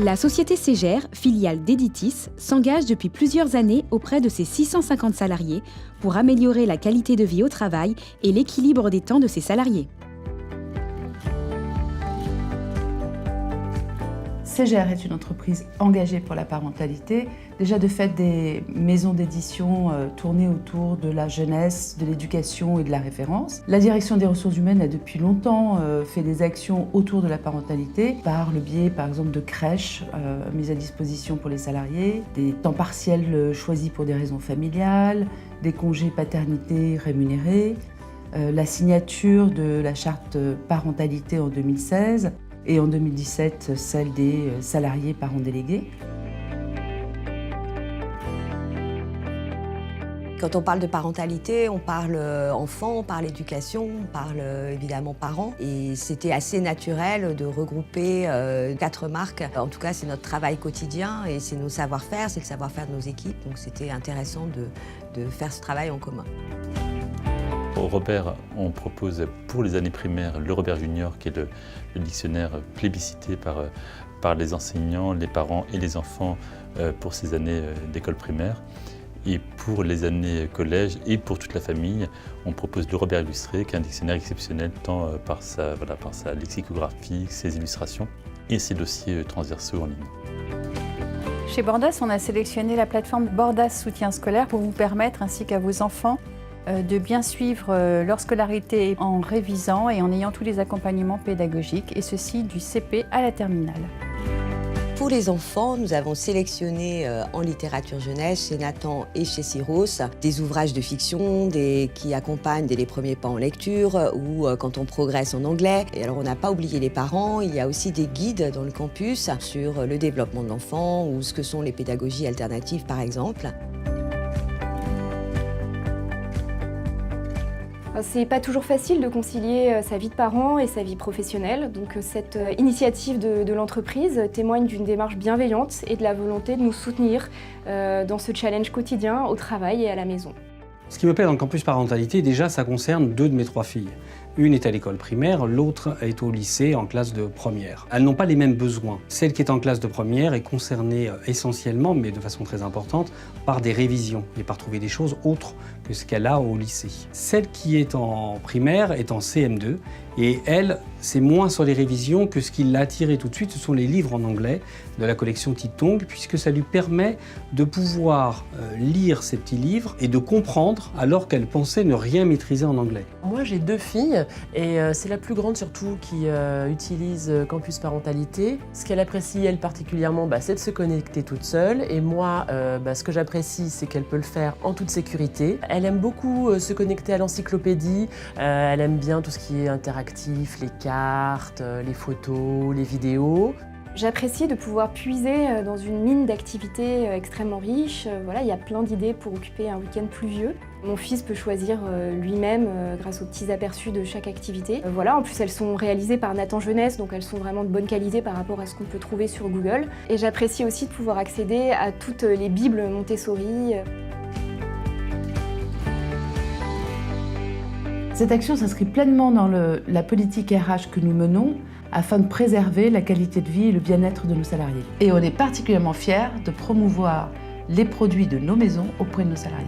La société Ségère, filiale d'Editis, s'engage depuis plusieurs années auprès de ses 650 salariés pour améliorer la qualité de vie au travail et l'équilibre des temps de ses salariés. Ségère est une entreprise engagée pour la parentalité, déjà de fait des maisons d'édition tournées autour de la jeunesse, de l'éducation et de la référence. La direction des ressources humaines a depuis longtemps fait des actions autour de la parentalité par le biais par exemple de crèches mises à disposition pour les salariés, des temps partiels choisis pour des raisons familiales, des congés paternité rémunérés, la signature de la charte parentalité en 2016, et en 2017, celle des salariés parents délégués. Quand on parle de parentalité, on parle enfant, on parle éducation, on parle évidemment parents. Et c'était assez naturel de regrouper 4 marques. En tout cas, c'est notre travail quotidien et c'est nos savoir-faire, c'est le savoir-faire de nos équipes. Donc c'était intéressant de faire ce travail en commun. Au Robert, on propose pour les années primaires le Robert Junior, qui est le dictionnaire plébiscité par les enseignants, les parents et les enfants pour ces années d'école primaire. Et pour les années collège et pour toute la famille, on propose le Robert illustré, qui est un dictionnaire exceptionnel tant par sa lexicographie, ses illustrations et ses dossiers transversaux en ligne. Chez Bordas, on a sélectionné la plateforme Bordas Soutien Scolaire pour vous permettre, ainsi qu'à vos enfants, de bien suivre leur scolarité en révisant et en ayant tous les accompagnements pédagogiques, et ceci du CP à la terminale. Pour les enfants, nous avons sélectionné en littérature jeunesse, chez Nathan et chez Syros, des ouvrages de fiction qui accompagnent dès les premiers pas en lecture ou quand on progresse en anglais. Et alors on n'a pas oublié les parents, il y a aussi des guides dans le campus sur le développement de l'enfant ou ce que sont les pédagogies alternatives par exemple. C'est pas toujours facile de concilier sa vie de parent et sa vie professionnelle, donc cette initiative de l'entreprise témoigne d'une démarche bienveillante et de la volonté de nous soutenir dans ce challenge quotidien au travail et à la maison. Ce qui me plaît dans le campus parentalité, déjà, ça concerne 2 de mes 3 filles. Une est à l'école primaire, l'autre est au lycée en classe de première. Elles n'ont pas les mêmes besoins. Celle qui est en classe de première est concernée essentiellement, mais de façon très importante, par des révisions et par trouver des choses autres que ce qu'elle a au lycée. Celle qui est en primaire est en CM2 et elle, c'est moins sur les révisions que ce qui l'a attirée tout de suite, ce sont les livres en anglais de la collection Tite Tongue, puisque ça lui permet de pouvoir lire ces petits livres et de comprendre alors qu'elle pensait ne rien maîtriser en anglais. Moi j'ai 2 filles et c'est la plus grande surtout qui utilise Campus Parentalité. Ce qu'elle apprécie elle particulièrement, c'est de se connecter toute seule, et moi ce que j'apprécie c'est qu'elle peut le faire en toute sécurité. Elle aime beaucoup se connecter à l'encyclopédie, elle aime bien tout ce qui est interactif, les cartes, les photos, les vidéos. J'apprécie de pouvoir puiser dans une mine d'activités extrêmement riche. Voilà, il y a plein d'idées pour occuper un week-end pluvieux. Mon fils peut choisir lui-même grâce aux petits aperçus de chaque activité. Voilà, en plus elles sont réalisées par Nathan Jeunesse, donc elles sont vraiment de bonne qualité par rapport à ce qu'on peut trouver sur Google. Et j'apprécie aussi de pouvoir accéder à toutes les bibles Montessori. Cette action s'inscrit pleinement dans la politique RH que nous menons afin de préserver la qualité de vie et le bien-être de nos salariés. Et on est particulièrement fiers de promouvoir les produits de nos maisons auprès de nos salariés.